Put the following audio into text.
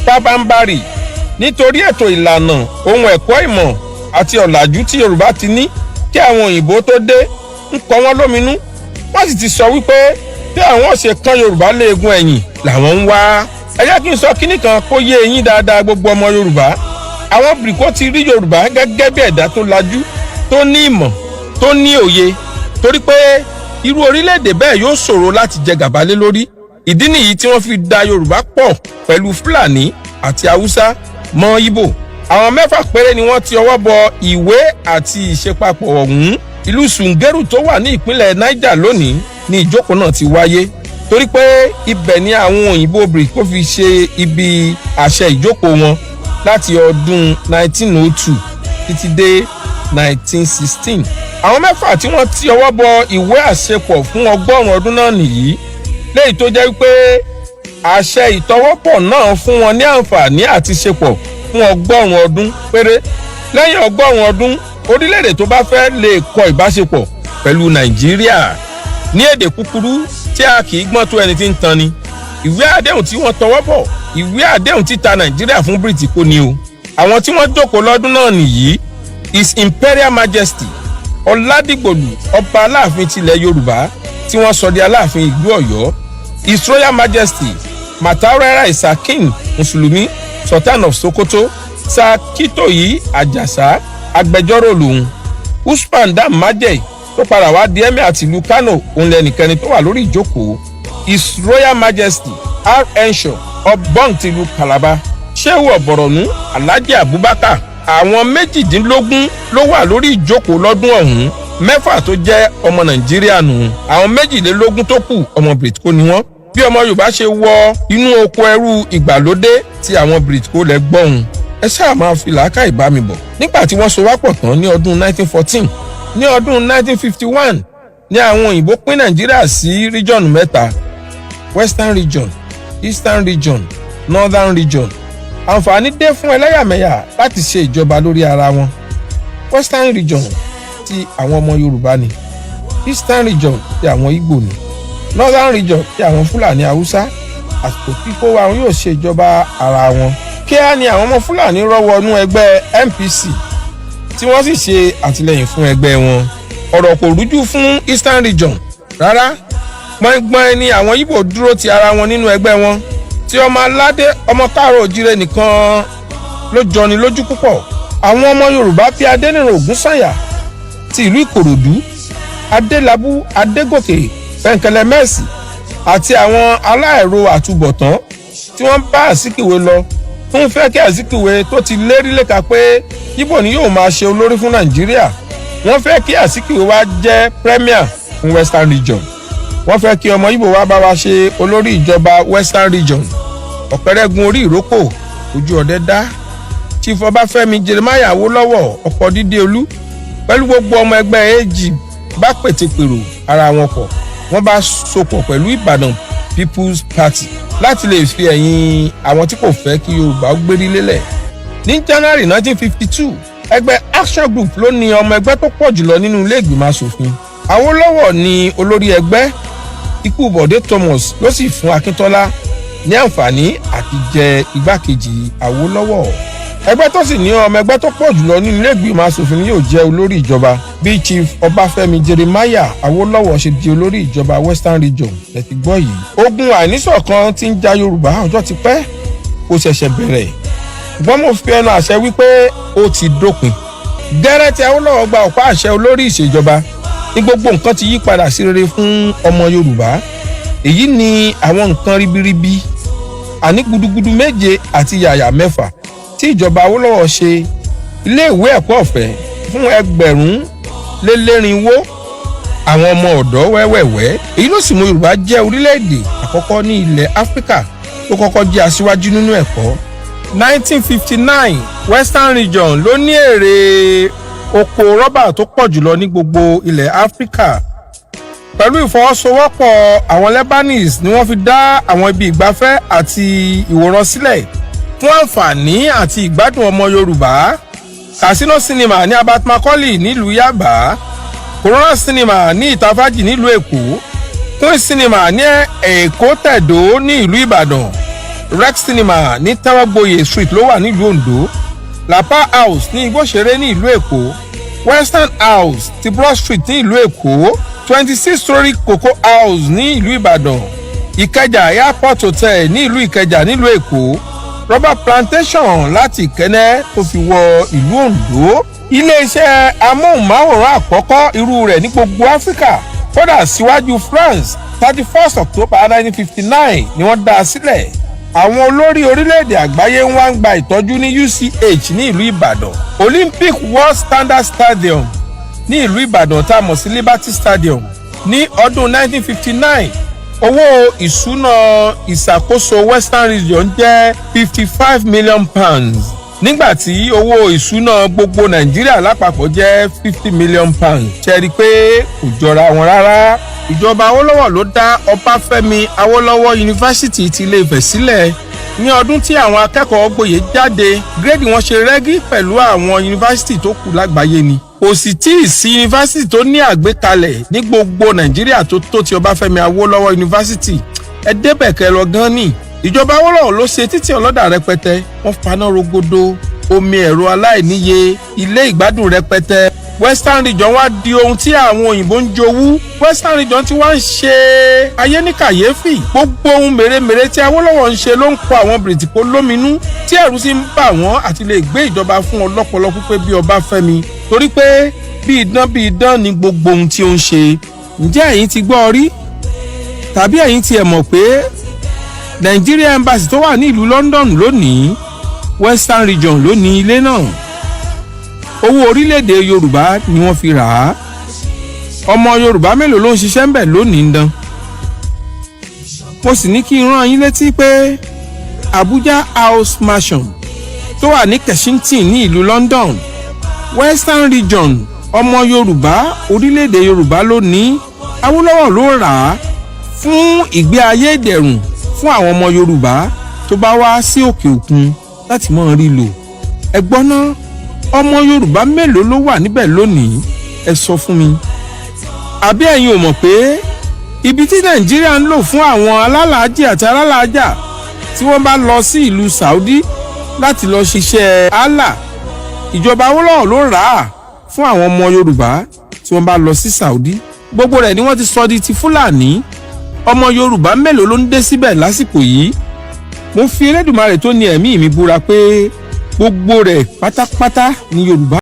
pábánbárì nítorí ètò ìlànà ohun ẹ̀kọ́ ìmọ̀ àti ọ̀làjú tí Yorùbá ti ní kí àwọn òyìnbó tó dé ń kọ wọ́n lóminú. Wọ́n sì ti sọ wípé tí àwọn ṣe kán Yorùbá léegun ẹ̀yìn làwọn ń wá. Ẹ jẹ́ kí n sọ kíní kan kó yé eyín dáadáa gbogbo ọmọ Yorùbá. Àwọn bìrìkó ti rí Yorùbá gẹ́gẹ́ bí ẹ̀dá tó lajú, tó ní ìmọ̀, tó ní òye, torí pé irú orílẹ̀-èdè bẹ́ẹ̀ yóò ṣòro láti jẹ gàba lé lórí. Ìdí nìyí tí wọ́n fi da Yorùbá pọ̀ pẹ̀lú Fúlàní àti Haúsá mọ́ Ìgbò. Àwọn 6 péré ni wọ́n ti ọwọ́ bọ ìwé àti ìṣepapọ̀ ọ̀hún. Ìlú Sùngẹ́rù tó wà ní ìpínlẹ̀ Niger lónìí ni ìjókòó náà ti wáyé, torí pé ibẹ̀ ni àwọn òyìnbó bìrìkó fi ṣe ibi àṣẹ ìjókòó wọn láti ọdún 1902 títí dé 1916. Àwọn 6 tí wọ́n ti ọwọ́ bọ ìwé àṣepọ̀ fún 100 ọdún náà nìyí, léyìí tó jẹ́ wípé àṣẹ ìtọwọ́pọ̀ náà fún wọn ní àǹfààní àti ṣepọ̀ fún 100 ọdún péré. Lẹ́yìn 100 ọdún, orílẹ̀-èdè tó bá fẹ́ lè kọ ìbáṣepọ̀ pẹ̀lú Nàìjíríà. Ní èdè kúkúrú tí a kì í gbọ́n tó ẹni tí ń tan ni, ìwé àdéhùn tí wọ́n tọwọ́ bọ̀, ìwé àdéhùn títa Nàìjíríà fún Bírítíkò ni o. Àwọn tí wọ́n jókòó lọ́dún náà nìyí: His Imperial Majesty Ọládìgbòlù ọba Aláàfin tilẹ̀ Yorùbá tí wọ́n sọ di Aláàfin ìlú Ọ̀yọ́, His Royal Majesty Mataurera Isakin Mùsùlùmí Sultan of Sokoto, Sakitoyi Àjàsá agbẹjọ́rò lòun, Usman Dam Majey tó padà wá di Emir àti ìlú Kano, òun lẹ́nìkẹ́ni tó wà lórí ìjókòó, His Royal Majesty R. Enshaw Obong tìlú Calabar, Shehu Ọ̀bọ̀rọ̀nú Alhaji Abubakar. Àwọn 18 ló wà lórí ìjókòó lọ́dún ọ̀hún. 6 tó jẹ́ ọmọ Nàìjíríà nù. Àwọn 22 tó kù ọmọ Bírítíkò ni wọ́n. Bí ọmọ Yorùbá ṣe wọ inú oko ẹrú ìgbàlódé tí àwọn Bírítíkò lẹ gbọ́hùn, ẹ ṣáà máa fi làákàyè bá mi bọ̀. Nígbà tí wọ́n so wá pọ̀ tán ní ọdún 1914, ní ọdún 1951 ní àwọn òyìnbó pín Nàìjíríà sí ríjọ̀nù 3: Western Region, Eastern Region, Northern Region. Àǹfààní dé fún ẹlẹ́yàmẹ̀yà láti ṣe ìjọba lórí ara wọn. Western Region ti àwọn ọmọ Yorùbá ni, Eastern Region ti àwọn Ìgbò ni, Northern Region ti àwọn Fúlàní Haúsá. Àsìkò tí kó wa wọn yóò ṣe ìjọba ara wọn. Kíá ni àwọn ọmọ Fúlàní rọ́wọ́nú ẹgbẹ́ MPC tí wọ́n sì ṣe àtìlẹ́yìn fún ẹgbẹ́ wọn. Ọ̀rọ̀ kò rújú fún Eastern Region rárá. Gbọ̀ngbọ̀n ni àwọn Ìgbò dúró ti ara wọn nínú ẹgbẹ́ wọn. Tí ọmọ aládé ọmọ káàrọ̀ òjíire nìkan ló jọni lójú púpọ̀. Àwọn ọmọ Yorùbá bí Adéníran Ògúnsànyà ti ìlú Ìkòròdú, Adélabú Adégòkè Pẹ̀ǹkẹ̀lẹ̀ Mẹ́sì àti àwọn aláìro àtúbọ̀tán tí wọ́n bá Azikiwe lọ fún fẹ́ kí Azikiwe tó ti lérí léka pé Ìgbò ni yóò máa ṣe olórí fún Nàìjíríà. Wọ́n fẹ́ kí Azikiwe wá jẹ́ premier fún Western Region. Wọ́n fẹ́ kí ọmọ Ìgbò wá bá wa ṣe olórí ìjọba Western Region. Ọ̀pẹ̀rẹ̀gun orí ìrókò ojú ọdẹ dá. Chief Ọbáfẹ́mi Jeremiah Awólọ́wọ̀ ọkọ̀ dídé olú pẹ̀lú gbogbo ọmọ ẹgbẹ́ AG bá pètèpèrò ara wọn pọ̀. Wọ́n bá sopọ̀ pẹ̀lú Ìbàdàn People's Party láti lè fi ẹ̀yìn àwọn tí kò fẹ́ kí Yorùbá gbérí lélẹ̀. Ní January 1952, ẹgbẹ́ Action Group ló ní ọmọ ẹgbẹ́ tó pọ̀ jùlọ nínú ilé ìgbìmọ̀ aṣòfin. Awólọ́wọ̀ ni olórí ẹgbẹ́. Ikú Bọ̀dé Thomas ló sì fún Akíntọ́lá ní àǹfààní àti jẹ igbákejì Awólọ́wọ̀. Ẹgbẹ́ tó sì ní ọmọ ẹgbẹ́ tó pọ̀ jùlọ nínú ilé ìgbìmọ̀ aṣòfin yóò jẹ́ olórí ìjọba bí Chief Ọbáfẹ́mi Jeremiah Awólọ́wọ̀ ṣe di olórí ìjọba Western Region. Ẹ ti gbọ́ yìí. Ogun àìníṣọ̀kan tí ń ja Yorùbá ọjọ́ ti pẹ́, kò ṣẹ̀ṣẹ̀ bẹ̀rẹ̀. Ṣùgbọ́n mo fi ẹnu àṣẹ wípé ó ti dópin. Gẹ́rẹ́ tí Awólọ́wọ̀ gba ọ̀pá àṣẹ olórí ìṣèjọba ní gbogbo nǹkan ti yí padà sí rere fún ọmọ Yorùbá. Èyí ni àwọn nǹkan ribiribi àní gudugudu 7 àti yàyà 6 tí ìjọba Awólọ́wọ̀ ṣe. Ilé ìwé ẹ̀kọ́ ọ̀fẹ́ fún 1,400 àwọn ọmọ ọ̀dọ́ wẹ́wẹ́wẹ́. Èyí ló sì mú Yorùbá jẹ́ orílẹ̀-èdè àkọ́kọ́ ní ilẹ̀ Áfíríkà tó kọ́kọ́ jẹ́ aṣíwájú nínú ẹ̀kọ́. 1959 Western Region ló ní èrè oko rọ́bà tó pọ̀ jùlọ ní gbogbo ilẹ̀ Áfíríkà. Pẹ̀lú ìfọwọ́sowọ́pọ̀ àwọn Lebanese ni wọ́n fi dá àwọn ibi ìgbafẹ́ àti ìwòran sílẹ̀ fún àǹfààní àti ìgbádùn ọmọ Yorùbá. Casino Cinema ní Abat Macaulay nílùú Yaba, Corona Cinema ní Ìtafájì nílùú Èkó, Queen Cinema ní Èkó Tẹ̀dó ní ìlú Ìbàdàn, Rex Cinema ní Tẹ́wọ́gboyè Street ló wà nílùú Ondo, Lapa House ní Igbóṣeré ní ìlú Èkó, Western House ti Broad Street ní ìlú Èkó, 26-story Cocoa House ní ìlú Ìbàdàn, Ìkẹjà Airport Hotel ní ìlú Ìkẹjà nílùú Èkó, Rubber Plantation láti Ìkẹ́nẹ́ tó fi wọ ìlú Ondo. Ilé-iṣẹ́ amóhùnmáwòrán àkọ́kọ́ irú rẹ̀ ní gbogbo Áfíríkà kódà síwájú France 31 October 1959 ni wọ́n dá a sílẹ̀. Àwọn olórí orílẹ̀-èdè àgbáyé ń wá ń gba ìtọ́jú ní UCH ní ìlú Ìbàdàn, Olympic World Standard Stadium ní ìlú Ìbàdàn tá a mọ̀ sí Liberty Stadium ní ọdún 1959. Owó ìṣúná ìṣàkóso Western Region jẹ́ £55 million, nígbà tí owó ìṣúná gbogbo Nàìjíríà lápapọ̀ jẹ́ £50 million. Ṣe rí i pé kò jọra wọn rárá. Ìjọba Awólọ́wọ̀ ló dá Ọbáfẹ́mi Awólọ́wọ̀ Yunifásítì ti Ilé-Ifẹ̀ sílẹ̀ ní ọdún tí àwọn akẹ́kọ̀ọ́ gboyè jáde. Gírèdì wọn ṣe rẹ́gí pẹ̀lú àwọn yunifásítì tó kù lágbàáyé ni. Kò sì tí ì sí yunifásítì tó ní àgbékalẹ̀ ní gbogbo Nàìjíríà tó ti Ọbáfẹ́mi Awólọ́wọ̀ Yunifásítì. Ẹ débẹ̀ kẹ́ lọ gan ni. Ìjọba Awólọ́wọ̀ ló ṣe títì ọlọ́dà rẹpẹtẹ, wọ́n faná rogodo, omi ẹ̀rọ aláìníye, ilé ìgbádùn rẹpẹtẹ. Western Region wá di ohun tí àwọn òyìnbó ń jowú. Western Region ti wá ń ṣe ayé ní kàyéfì. Gbogbo ohun mèremère tí Awólọ́wọ̀ ń ṣe ló ń kọ àwọn bìrìtìkó lóminú tí ẹ̀rù sì ń bà wọ́n àti lè gbé ìjọba fún ọlọ́pọlọ pípé bí Ọbáfẹ́mi, torí pé bí idán ni gbogbo ohun tí ó ń ṣe. Ǹjẹ́ ẹ̀yin ti gbọ́ rí? Tàbí ẹ̀yin ti ẹ̀ mọ̀ pé Nigeria Embassy tó wà ní ìlú London lónìí, Western Region ló ní ilé náà. Owó orílẹ̀-èdè Yorùbá ni wọ́n fi rà á. Ọmọ Yorùbá mélòó ló ń ṣiṣẹ́ ń bẹ̀ lónìí ń dán? Mo sì ní kí n rán yín létí pé Abuja House Mansion tó wà ní Kensington ní ìlú London, Western Region, ọmọ Yorùbá orílẹ̀-èdè Yorùbá ló ní. Awólọ́wọ̀ ló rà á fún ìgbé ayé ìdẹ̀rùn fún àwọn ọmọ Yorùbá tó bá wá sí òkè òkun láti mọ̀ rí lò. Ẹ gbọ́ ná, ọmọ Yorùbá mélòó ló wà níbẹ̀ lónìí? Ẹ sọ fún mi. Àbí ẹ̀yin ò mọ̀ pé ibi tí Nàìjíríà ń lò fún àwọn alálàájì àti alálàájà tí wọ́n bá lọ sí ìlú Saudi láti lọ ṣiṣẹ́ Allah, ìjọba Awólọ́wọ̀ ló rà á fún àwọn ọmọ Yorùbá tí wọ́n bá lọ sí Saudi. Gbogbo rẹ̀ ni wọ́n ti sọ di ti Fúlàní. Ọmọ Yorùbá mélòó ló ń dé síbẹ̀ lásìkò yìí? Mo fi Elédùmarè tó ní ẹ̀mí mi búra pé gbogbo rẹ̀ pátápátá ni Yorùbá